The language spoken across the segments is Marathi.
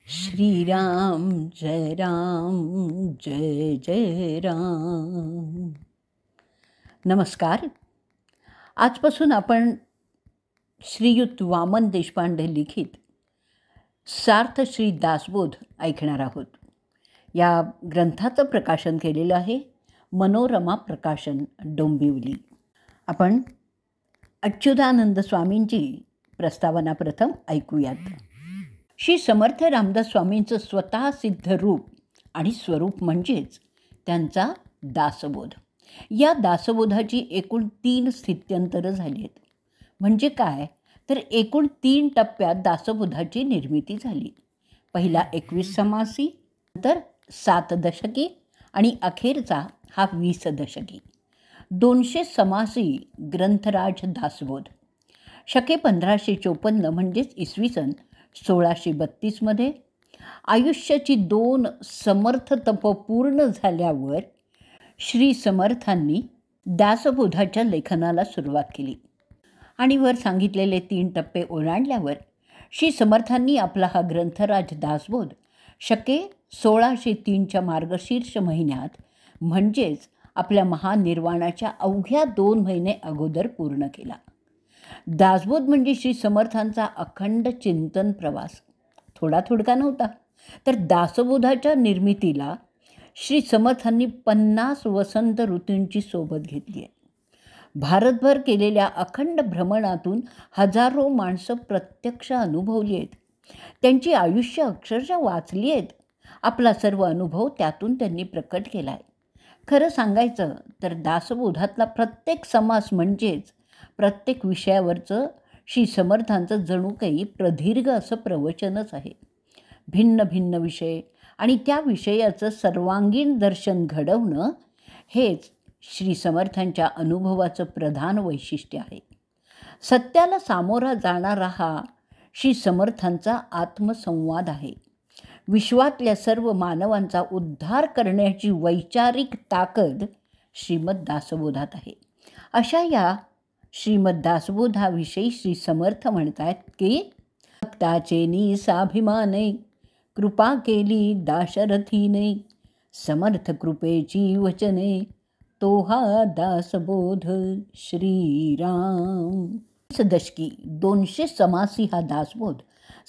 श्रीराम जय राम जय जय राम. नमस्कार. आजपासून आपण श्रीयुत वामन देशपांडे लिखित सार्थ श्री दासबोध ऐकणार आहोत. या ग्रंथाचं प्रकाशन केलेलं आहे मनोरमा प्रकाशन, डोंबिवली. आपण अच्युतानंद स्वामींची प्रस्तावना प्रथम ऐकूयात. श्री समर्थ रामदास स्वामींचं स्वतः सिद्ध रूप आणि स्वरूप म्हणजेच त्यांचा दासबोध. या दासबोधाची एकूण 3 स्थित्यंतरं झाली आहेत. म्हणजे काय तर एकूण 3 टप्प्यात दासबोधाची निर्मिती झाली. पहिला 21 समासी, नंतर 7 दशकी आणि अखेरचा हा 20 दशकी. 200 समासी ग्रंथराज दासबोध शके 1554 म्हणजेच इसवी सन 1632 आयुष्याची 2 समर्थ तप पूर्ण झाल्यावर श्री समर्थांनी दासबोधाच्या लेखनाला सुरुवात केली आणि वर सांगितलेले 3 टप्पे ओलांडल्यावर श्री समर्थांनी आपला हा ग्रंथराज दासबोध शके 1603च्या मार्गशीर्ष महिन्यात म्हणजेच आपल्या महानिर्वाणाच्या अवघ्या 2 महिने अगोदर पूर्ण केला. दासबोध म्हणजे श्री समर्थांचा अखंड चिंतन प्रवास. थोडका नव्हता. तर दासबोधाच्या निर्मितीला श्री समर्थांनी 50 वसंत ऋतूंची सोबत घेतली आहे. भारतभर केलेल्या अखंड भ्रमणातून हजारो माणसं प्रत्यक्ष अनुभवली आहेत. त्यांची आयुष्य अक्षरशः वाचली आहेत. आपला सर्व अनुभव त्यातून त्यांनी प्रकट केला आहे. खरं सांगायचं तर दासबोधातला प्रत्येक समास म्हणजेच प्रत्येक विषयावरचं श्री समर्थांचं जणू काही प्रदीर्घ असं प्रवचनच आहे. भिन्न भिन्न विषय आणि त्या विषयाचं सर्वांगीण दर्शन घडवणं हेच श्री समर्थांच्या अनुभवाचं प्रधान वैशिष्ट्य आहे. सत्याला सामोरा जाणारा हा श्री समर्थांचा आत्मसंवाद आहे. विश्वातल्या सर्व मानवांचा उद्धार करण्याची वैचारिक ताकद श्रीमद दासबोधात आहे. अशा या श्रीमद दासबोधाविषयी श्री समर्थ म्हणतात की भक्ताचे निसाभिमाने कृपा केली दाशरथीने, समर्थ कृपेची वचने तो हा दासबोध श्रीराम. दशकी 200 समासी हा दासबोध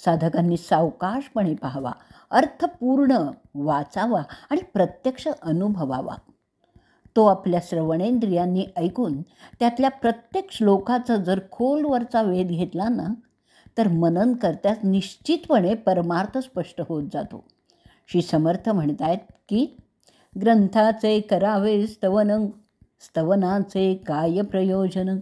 साधकांनी सावकाशपणे पाहावा, अर्थपूर्ण वाचावा आणि प्रत्यक्ष अनुभवावा. तो आपल्या श्रवणेंद्रियांनी ऐकून त्यातल्या प्रत्येक श्लोकाचा जर खोलवरचा वेध घेतला ना तर मनन करत्यास निश्चितपणे परमार्थ स्पष्ट होत जातो. श्री समर्थ म्हणतायत की ग्रंथाचे करावे स्तवन, स्तवनाचे काय प्रयोजन,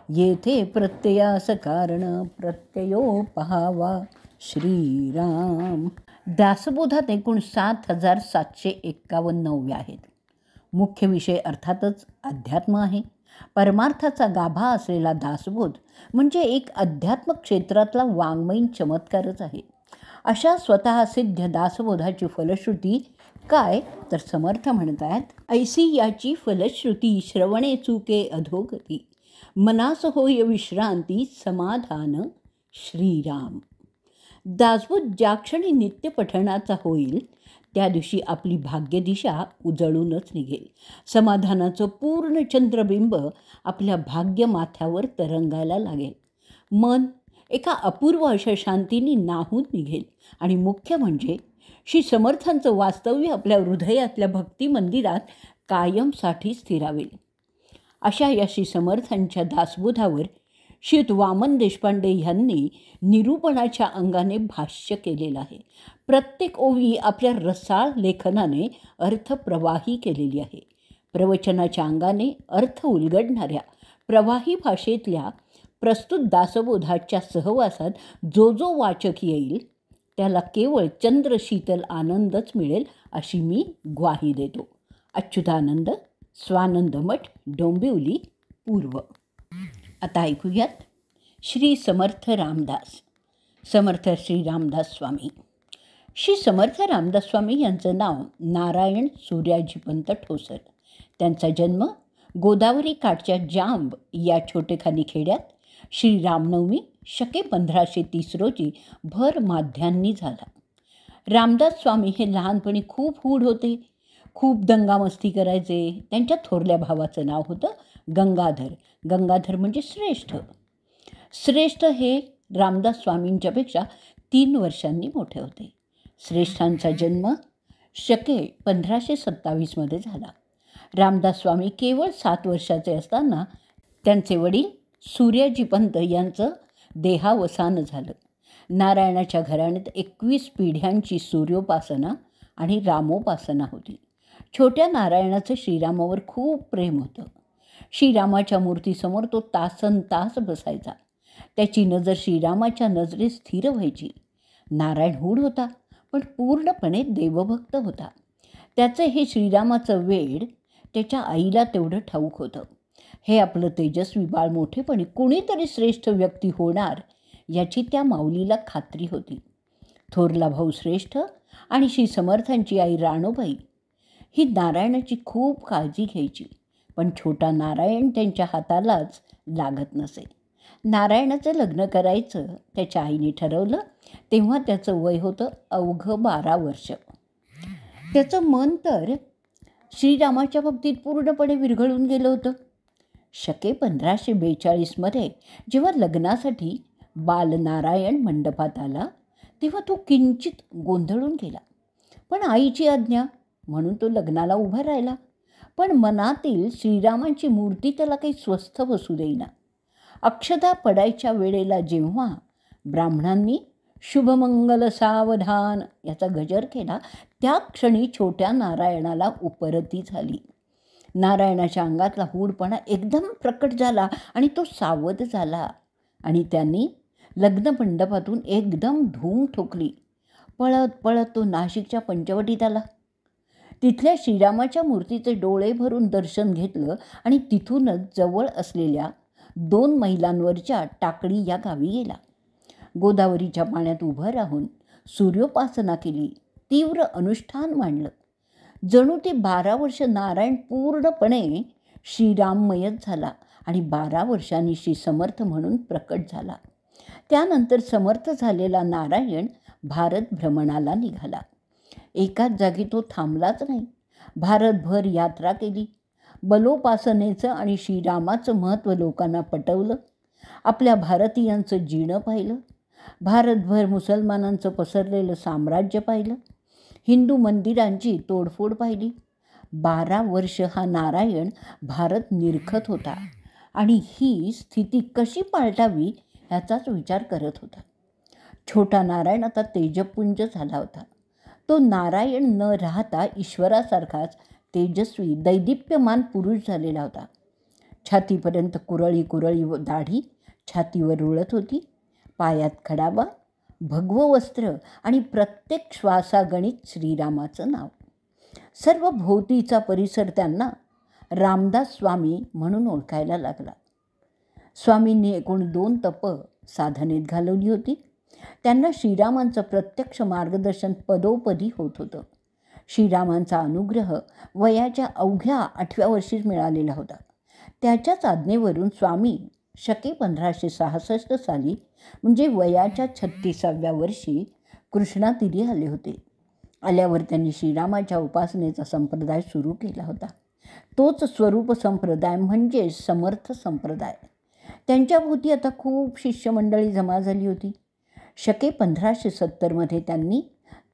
येथे प्रत्ययास कारण प्रत्ययो पहावा श्रीराम. दासबोधात एकूण 7751 ओव्या आहेत. मुख्य विषय अर्थातच अध्यात्म आहे. परमार्थाचा गाभा असलेला दासबोध म्हणजे एक अध्यात्म क्षेत्रातला वाङ्मयीन चमत्कारच आहे. अशा स्वतः सिद्ध दासबोधाची फलश्रुती काय तर समर्थ म्हणतात, ऐसी याची फलश्रुती श्रवणे चुके अधोगती, मनास होय विश्रांती समाधान श्रीराम. दासबोध ज्या क्षणी नित्य पठणाचा होईल त्या दिवशी आपली भाग्यदिशा उजळूनच निघेल. समाधानाचं पूर्ण चंद्रबिंब आपल्या भाग्यमाथ्यावर तरंगायला लागेल. मन एका अपूर्व अशा शांतीने नाहून निघेल आणि मुख्य म्हणजे श्री समर्थांचं वास्तव्य आपल्या हृदयातल्या भक्ती मंदिरात कायमसाठी स्थिरावेल. अशा या श्री समर्थांच्या दासबोधावर श्रीयुत वामन देशपांडे यांनी निरूपणाच्या अंगाने भाष्य केलेलं आहे. प्रत्येक ओवी आपल्या रसाळ लेखनाने अर्थप्रवाही केलेली आहे. प्रवचनाच्या अंगाने अर्थ उलगडणाऱ्या प्रवाही भाषेतल्या प्रस्तुत दासबोधाच्या सहवासात जो वाचक येईल त्याला केवळ चंद्रशीतल आनंदच मिळेल अशी मी ग्वाही देतो. अच्युतानंद, स्वानंद मठ, डोंबिवली, पूर्व. आता ऐकूयात श्री समर्थ रामदास. समर्थ श्री रामदास स्वामी. श्री समर्थ रामदास स्वामी यांचं नाव नारायण सूर्याजीपंत ठोसर. त्यांचा जन्म गोदावरी काठच्या जांब या छोटेखानी खेड्यात श्री रामनवमी शके 1530 रोजी भर माध्यांनी झाला. रामदास स्वामी हे लहानपणी खूप हूड होते, खूप दंगामस्ती करायचे. त्यांच्या थोरल्या भावाचं नाव होतं गंगाधर. गंगाधर म्हणजे श्रेष्ठ. श्रेष्ठ हे रामदास स्वामींच्यापेक्षा 3 वर्षांनी मोठे होते. श्रेष्ठांचा जन्म शके 1527 झाला. रामदास स्वामी केवळ 7 वर्षाचे असताना त्यांचे वडील सूर्याजीपंत यांचं देहावसान झालं. नारायणाच्या घराण्यात 21 पिढ्यांची सूर्योपासना आणि रामोपासना होती. छोट्या नारायणाचं श्रीरामावर खूप प्रेम होतं. श्रीरामाच्या मूर्तीसमोर तो तासनतास बसायचा. त्याची नजर श्रीरामाच्या नजरेत स्थिर व्हायची. नारायण हूड होता, पण पूर्णपणे देवभक्त होता. त्याचं हे श्रीरामाचं वेड त्याच्या आईला तेवढं ठाऊक होतं. हे आपलं तेजस्वी बाळ मोठेपणी कोणीतरी श्रेष्ठ व्यक्ती होणार याची त्या माऊलीला खात्री होती. थोरला भाऊ श्रेष्ठ आणि श्री समर्थांची आई राणूबाई ही नारायणाची खूप काळजी घ्यायची, पण छोटा नारायण त्यांच्या हातालाच लागत नसे. नारायणाचं लग्न करायचं त्याच्या आईने ठरवलं तेव्हा त्याचं वय होतं अवघं 12 वर्ष. त्याचं मन तर श्रीरामाच्या बाबतीत पूर्णपणे विरघळून गेलं होतं. शके 1542 जेव्हा लग्नासाठी बालनारायण मंडपात आला तेव्हा तो किंचित गोंधळून गेला. पण आईची आज्ञा म्हणून तो लग्नाला उभा राहिला. पण मनातील श्रीरामांची मूर्ती त्याला काही स्वस्थ बसू देईना. अक्षता पडायच्या वेळेला जेव्हा ब्राह्मणांनी शुभमंगल सावधान याचा गजर केला, त्या क्षणी छोट्या नारायणाला उपरती झाली. नारायणाच्या अंगातला हूडपणा एकदम प्रकट झाला आणि तो सावध झाला आणि त्यांनी लग्नमंडपातून एकदम धूम ठोकली. पळत पळत तो नाशिकच्या पंचवटीत आला. तिथल्या श्रीरामाच्या मूर्तीचे डोळे भरून दर्शन घेतलं आणि तिथूनच जवळ असलेल्या 2 मैलांवरच्या टाकळी या गावी गेला. गोदावरीच्या पाण्यात उभं राहून सूर्योपासना केली. तीव्र अनुष्ठान मांडलं. जणू ते 12 वर्ष नारायण पूर्णपणे श्रीराममयच झाला आणि 12 वर्षांनी श्री समर्थ म्हणून प्रकट झाला. त्यानंतर समर्थ झालेला नारायण भारत भ्रमणाला निघाला. एकाच जागी तो थांबलाच नाही. भारतभर यात्रा केली. बलोपासनेचं आणि श्रीरामाचं महत्त्व लोकांना पटवलं. आपल्या भारतीयांचं जीणं पाहिलं. भारतभर मुसलमानांचं पसरलेलं साम्राज्य पाहिलं. हिंदू मंदिरांची तोडफोड पाहिली. 12 वर्ष हा नारायण भारत निरखत होता आणि ही स्थिती कशी पालटावी ह्याचाच विचार करत होता. छोटा नारायण आता तेजपुंज झाला होता. तो नारायण न राहता ईश्वरासारखाच तेजस्वी दैदिप्यमान पुरुष झालेला होता. छातीपर्यंत कुरळी कुरळी दाढी छातीवर रुळत होती. पायात खडावा, भगवं वस्त्र आणि प्रत्येक श्वासागणित श्रीरामाचं नाव. सर्व भोवतीचा परिसर त्यांना रामदास स्वामी म्हणून ओळखायला लागला. स्वामींनी एकूण 2 तप साधनेत घालवली होती. त्यांना श्रीरामांचं प्रत्यक्ष मार्गदर्शन पदोपदी होत होतं. श्रीरामांचा अनुग्रह वयाच्या अवघ्या 8व्या वर्षीच मिळालेला होता. त्याच्याच आज्ञेवरून स्वामी शके 1566 साली म्हणजे वयाच्या 36व्या वर्षी कृष्णातीरी आले होते. आल्यावर त्यांनी श्रीरामाच्या उपासनेचा संप्रदाय सुरू केला होता. तोच स्वरूप संप्रदाय म्हणजे समर्थ संप्रदाय. त्यांच्याभोवती आता खूप शिष्यमंडळी जमा झाली होती. शके 1570 त्यांनी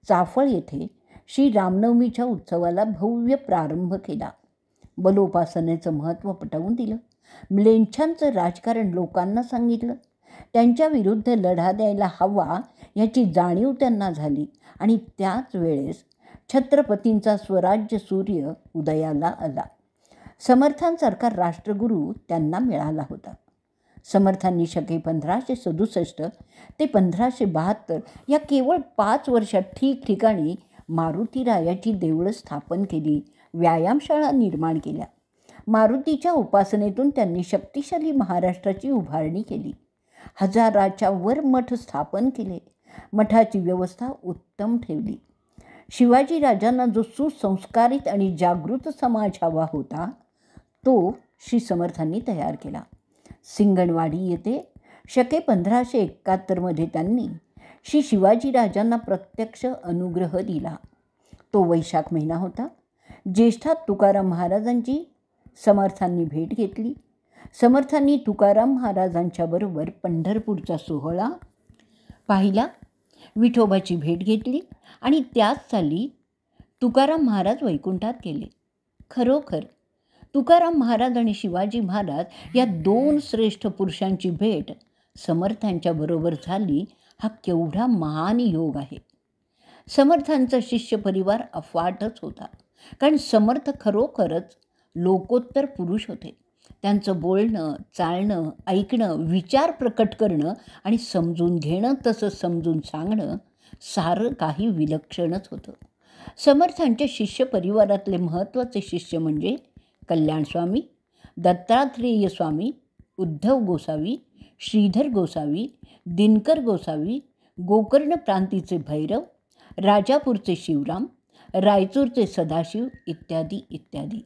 चाफळ येथे श्री रामनवमीच्या उत्सवाला भव्य प्रारंभ केला. बलोपासनेचं महत्त्व पटवून दिलं. म्लेच्छांचं राजकारण लोकांना सांगितलं. त्यांच्या विरुद्ध लढा द्यायला हवा याची जाणीव त्यांना झाली आणि त्याच वेळेस छत्रपतींचा स्वराज्य सूर्य उदयाला आला. समर्थांसारखा राष्ट्रगुरू त्यांना मिळाला होता. समर्थांनी शके 1567 ते 1572 या केवळ 5 वर्षात ठिकठिकाणी मारुतीरायाची देवळं स्थापन केली, व्यायामशाळा निर्माण केल्या. मारुतीच्या उपासनेतून त्यांनी शक्तिशाली महाराष्ट्राची उभारणी केली. हजाराच्या वर मठ स्थापन केले. मठाची व्यवस्था उत्तम ठेवली. शिवाजी राजांना जो सुसंस्कारित आणि जागृत समाज हवा होता तो श्री समर्थांनी तयार केला. सिंगणवाडी येथे शके 1571 त्यांनी श्री शिवाजीराजांना प्रत्यक्ष अनुग्रह दिला. तो वैशाख महिना होता. ज्येष्ठात तुकाराम महाराजांची समर्थांनी भेट घेतली. समर्थांनी तुकाराम महाराजांच्याबरोबर पंढरपूरचा सोहळा पाहिला, विठोबाची भेट घेतली आणि त्याच साली तुकाराम महाराज वैकुंठात गेले. खरोखर तुकाराम महाराज आणि शिवाजी महाराज या दोन श्रेष्ठ पुरुषांची भेट समर्थांच्या बरोबर झाली हा केवढा महान योग आहे. समर्थांचा शिष्य परिवार अफाटच होता, कारण समर्थ खरोखरच लोकोत्तर पुरुष होते. त्यांचं बोलणं, चालणं, ऐकणं, विचार प्रकट करणं आणि समजून घेणं, तसं समजून सांगणं सारं काही विलक्षणच होतं. समर्थांच्या शिष्य परिवारातले महत्त्वाचे शिष्य म्हणजे कल्याणस्वामी, दत्तात्रेय स्वामी, उद्धव गोसावी, श्रीधर गोसावी, दिनकर गोसावी, गोकर्ण प्रांतीचे भैरव, राजापूरचे शिवराम, रायचूरचे सदाशिव इत्यादी इत्यादी.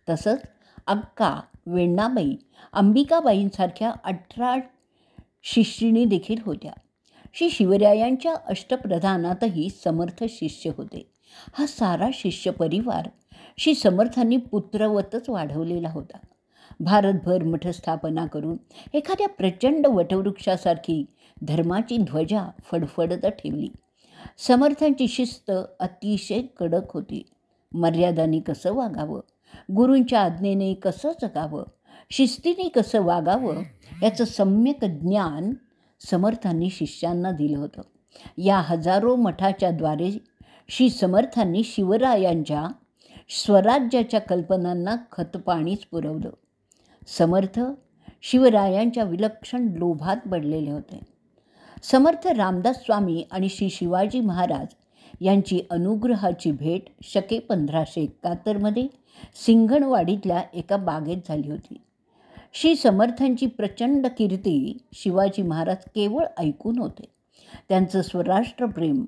तसंच अक्का, वेण्णाबाई, अंबिकाबाईंसारख्या 18 शिष्यिणी देखील होत्या. श्री शिवरायांच्या अष्टप्रधानातही समर्थ शिष्य होते. हा सारा शिष्य परिवार श्री समर्थांनी पुत्रवतच वाढवलेला होता. भारतभर मठस्थापना करून एखाद्या प्रचंड वटवृक्षासारखी धर्माची ध्वजा फडफडत ठेवली. समर्थांची शिस्त अतिशय कडक होती. मर्यादांनी कसं वागावं, गुरूंच्या आज्ञेने कसं जगावं, शिस्तीने कसं वागावं याचं सम्यक ज्ञान समर्थांनी शिष्यांना दिलं होतं. या हजारो मठाच्या द्वारे श्री समर्थांनी शिवरायांच्या स्वराज्याच्या कल्पनांना खतपाणीच पुरवलं. समर्थ शिवरायांच्या विलक्षण लोभात पडलेले होते. समर्थ रामदास स्वामी आणि श्री शिवाजी महाराज यांची अनुग्रहाची भेट शके 1571 सिंगणवाडीतल्या एका बागेत झाली होती. श्री समर्थांची प्रचंड कीर्ती शिवाजी महाराज केवळ ऐकून होते. त्यांचं स्वराष्ट्रप्रेम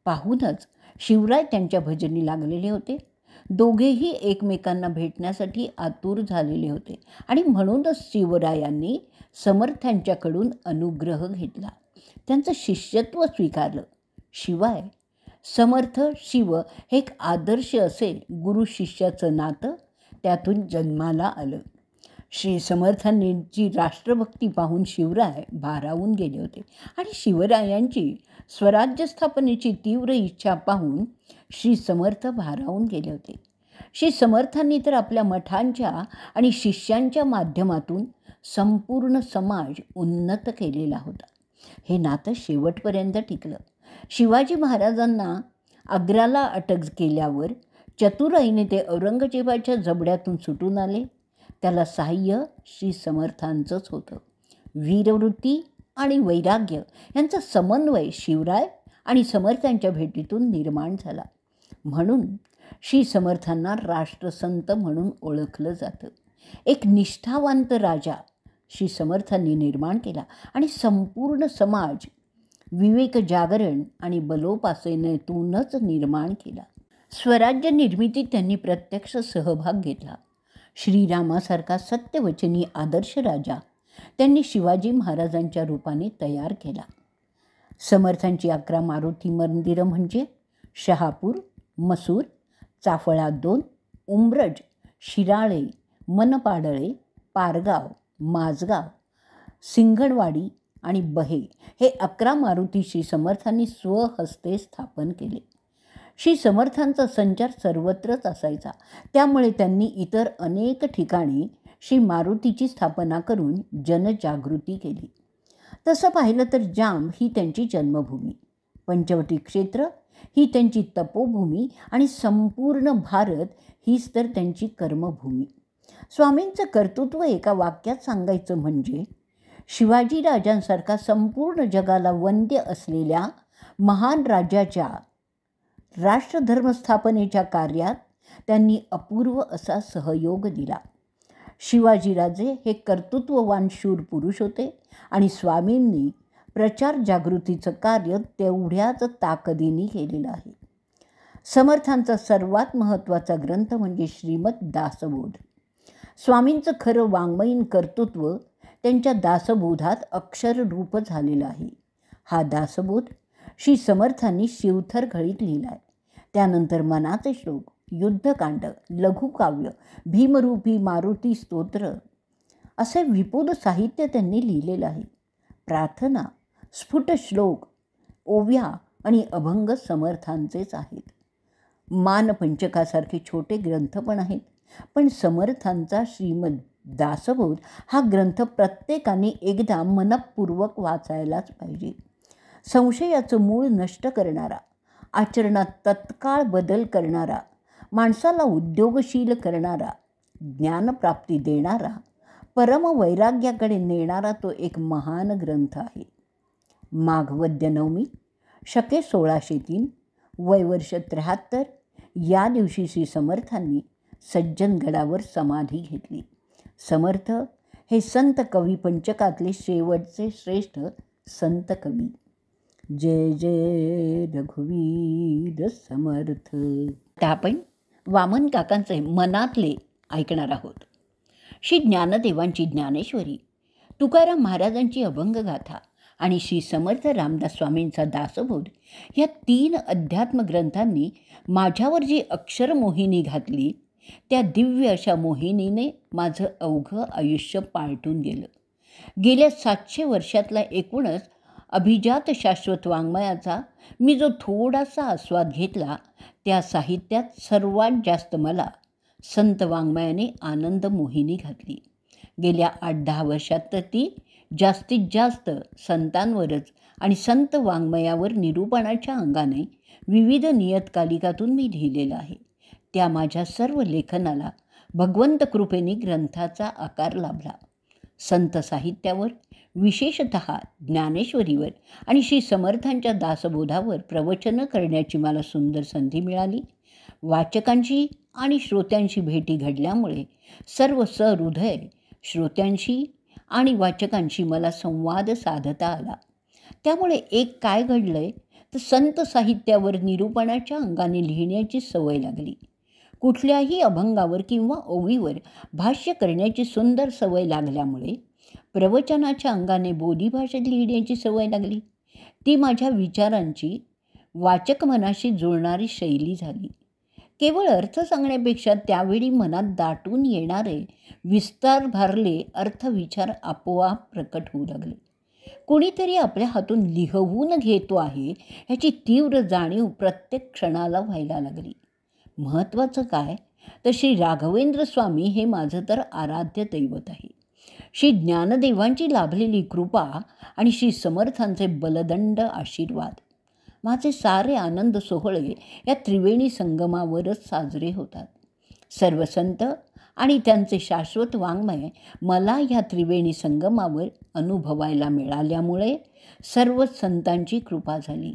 पाहूनच शिवराय त्यांच्या भजनी लागलेले होते. दोघेही एकमेकांना भेटण्यासाठी आतुर झालेले होते आणि म्हणूनच शिवरायांनी समर्थांच्याकडून अनुग्रह घेतला, त्यांचं शिष्यत्व स्वीकारलं. शिवाय समर्थ शिव हे एक आदर्श असे गुरु शिष्याचं नातं त्यातून जन्माला आलं. श्री समर्थांची राष्ट्रभक्ती पाहून शिवराय भारावून गेले होते आणि शिवरायांची स्वराज्य स्थापनेची तीव्र इच्छा पाहून श्री समर्थ भारावून गेले होते. श्री समर्थांनी तर आपल्या मठांच्या आणि शिष्यांच्या माध्यमातून संपूर्ण समाज उन्नत केलेला होता. हे नातं शेवटपर्यंत टिकलं. शिवाजी महाराजांना आग्र्याला अटक केल्यावर चतुराईने ते औरंगजेबाच्या जबड्यातून सुटून आले. त्याला सहाय्य श्री समर्थांचंच होतं. वीरवृत्ती आणि वैराग्य यांचा समन्वय शिवराय आणि समर्थांच्या भेटीतून निर्माण झाला. म्हणून श्री समर्थांना राष्ट्रसंत म्हणून ओळखलं जातं. एक निष्ठावंत राजा श्री समर्थांनी निर्माण केला आणि संपूर्ण समाज विवेक जागरण आणि बलोपासनेतूनच निर्माण केला. स्वराज्य निर्मितीत त्यांनी प्रत्यक्ष सहभाग घेतला. श्रीरामासारखा सत्यवचनी आदर्श राजा त्यांनी शिवाजी महाराजांच्या रूपाने तयार केला. समर्थांची 11 मारुती मंदिरं म्हणजे शहापूर, मसूर, चाफळा 2, उंब्रज, शिराळे, मनपाडळे, पारगाव, माझगाव, सिंगणवाडी आणि बहे हे 11 मारुती श्री समर्थांनी स्वहस्ते स्थापन केले. श्री समर्थांचा संचार सर्वत्रच असायचा, त्यामुळे त्यांनी इतर अनेक ठिकाणी श्री मारुतीची स्थापना करून जनजागृती केली. तसं पाहिलं तर जांब ही त्यांची जन्मभूमी, पंचवटी क्षेत्र ही त्यांची तपोभूमी आणि संपूर्ण भारत हीच तर त्यांची कर्मभूमी. स्वामींचं कर्तृत्व एका वाक्यात सांगायचं म्हणजे शिवाजीराजांसारखा संपूर्ण जगाला वंद्य असलेल्या महान राजाच्या राष्ट्रधर्मस्थापनेच्या कार्यात त्यांनी अपूर्व असा सहयोग दिला. शिवाजीराजे हे कर्तृत्ववान शूर पुरुष होते आणि स्वामींनी प्रचार जागृतीचं कार्य तेवढ्याच ताकदीने केलेलं आहे. समर्थांचा सर्वात महत्त्वाचा ग्रंथ म्हणजे श्रीमद दासबोध. स्वामींचं खरं वाङ्मयीन कर्तृत्व त्यांच्या दासबोधात अक्षररूप झालेलं आहे. हा दासबोध श्री समर्थांनी शिवथर घळीत लिहिलाय. त्यानंतर मनाचे श्लोक, युद्धकांड, लघुकाव्य, भीमरूपी मारुती स्तोत्र असे विपुल साहित्य त्यांनी लिहिलेलं आहे. प्रार्थना, स्फुट श्लोक, ओव्या आणि अभंग समर्थांचेच आहेत. मानपंचकासारखे छोटे ग्रंथ पण आहेत. पण समर्थांचा श्रीमद दासबोध हा ग्रंथ प्रत्येकाने एकदा मनपूर्वक वाचायलाच पाहिजे. संशयाचं मूळ नष्ट करणारा, आचरणात तत्काळ बदल करणारा, माणसाला उद्योगशील करणारा, ज्ञानप्राप्ती देणारा, परमवैराग्याकडे नेणारा तो एक महान ग्रंथ आहे. माघवद्य नवमी, शके 1603, वय वर्ष 73 या दिवशी श्री समर्थांनी सज्जनगडावर समाधी घेतली. समर्थ हे संत कवी पंचकातले शेवटचे श्रेष्ठ संत कवी. जय जय रघुवीर समर्थ. आता आपण वामन काकांचे मनातले ऐकणार आहोत. श्री ज्ञानदेवांची ज्ञानेश्वरी, तुकाराम महाराजांची अभंगगाथा आणि श्री समर्थ रामदास स्वामींचा दासबोध या 3 अध्यात्म ग्रंथांनी माझ्यावर जी अक्षरमोहिनी घातली, त्या दिव्य अशा मोहिनीने माझं अवघं आयुष्य पालटून गेलं. गेल्या 700 वर्षातला एकूणच अभिजात शाश्वत वाङ्मयाचा मी जो थोडासा आस्वाद घेतला, त्या साहित्यात सर्वात जास्त मला संत वाङ्मयाने आनंद मोहिनी घातली. गेल्या 8-10 वर्षात तर ती जास्तीत जास्त संतांवरच आणि संत वाङ्मयावर निरूपणाच्या अंगाने विविध नियतकालिकातून मी लिहिलेलं आहे. त्या माझ्या सर्व लेखनाला भगवंत कृपेने ग्रंथाचा आकार लाभला. संत साहित्यावर, विशेषतः ज्ञानेश्वरीवर आणि श्री समर्थांच्या दासबोधावर प्रवचनं करण्याची मला सुंदर संधी मिळाली. वाचकांची आणि श्रोत्यांशी भेटी घडल्यामुळे सर्व सहृदय श्रोत्यांशी आणि वाचकांशी मला संवाद साधता आला. त्यामुळे एक काय घडलंय तर संत साहित्यावर निरूपणाच्या अंगाने लिहिण्याची सवय लागली. कुठल्याही अभंगावर किंवा ओवीवर भाष्य करण्याची सुंदर सवय लागल्यामुळे प्रवचनाच्या अंगाने बोलीभाषेत लिहिण्याची सवय लागली. ती माझ्या विचारांची वाचक मनाशी जुळणारी शैली झाली. केवळ अर्थ सांगण्यापेक्षा त्यावेळी मनात दाटून येणारे विस्तार भारले अर्थविचार आपोआप प्रकट होऊ लागले. कोणीतरी आपल्या हातून लिहवून घेतो आहे ह्याची तीव्र जाणीव प्रत्येक क्षणाला व्हायला लागली. महत्त्वाचं काय तर श्री राघवेंद्र स्वामी हे माझं तर आराध्य दैवत आहे. श्री ज्ञानदेवांची लाभलेली कृपा आणि श्री समर्थांचे बलदंड आशीर्वाद. माझे सारे आनंद सोहळे या त्रिवेणी संगमावरच साजरे होतात. सर्व संत आणि त्यांचे शाश्वत वाङ्मय मला ह्या त्रिवेणी संगमावर अनुभवायला मिळाल्यामुळे सर्व संतांची कृपा झाली.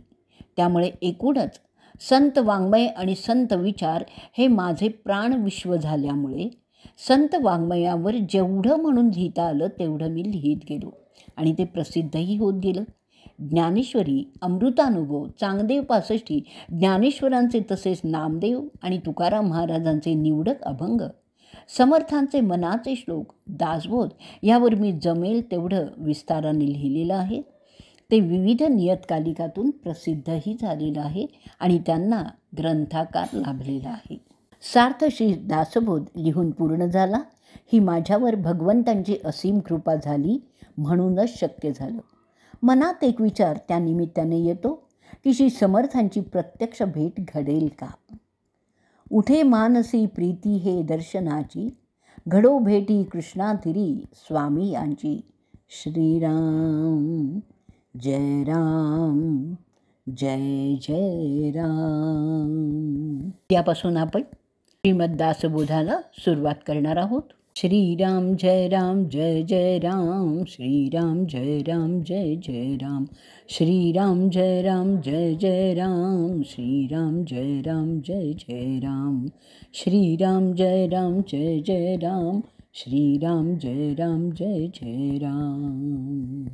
त्यामुळे एकूणच संत वाङ्मय आणि संत विचार हे माझे प्राणविश्व झाल्यामुळे संत वाङ्मयावर जेवढं म्हणून लिहिता आलं तेवढं मी लिहित गेलो आणि ते प्रसिद्धही होत गेलं. ज्ञानेश्वरी, अमृतानुभव, चांगदेव 65, ज्ञानेश्वरांचे तसेच नामदेव आणि तुकाराम महाराजांचे निवडक अभंग, समर्थांचे मनाचे श्लोक, दासबोध यावर मी जमेल तेवढं विस्ताराने लिहिलेलं आहे. ते विविध नियतकालिकातून प्रसिद्धही झालेलं आहे आणि त्यांना ग्रंथाकार लाभलेला आहे. सार्थ श्री दासबोध लिहून पूर्ण झाला. ही माझ्यावर भगवंतांची असीम कृपा झाली म्हणूनच शक्य झालं. मनात एक विचार त्या निमित्ताने येतो की श्री समर्थांची प्रत्यक्ष भेट घडेल का. उठे मानसी प्रीती हे दर्शनाची, घडो भेटी कृष्णातिरी स्वामी यांची. श्रीराम जय राम, जय जय राम. त्यापासून आपण श्रीमद दासबोधाला सुरुवात करणार आहोत. श्रीराम जय राम, जय जय राम. श्रीराम जय राम, जय जय राम. श्रीराम जय राम, जय जय राम. श्रीराम जय राम, जय जय राम. श्रीराम जय राम, जय जय राम. श्रीराम जय राम, जय जय राम.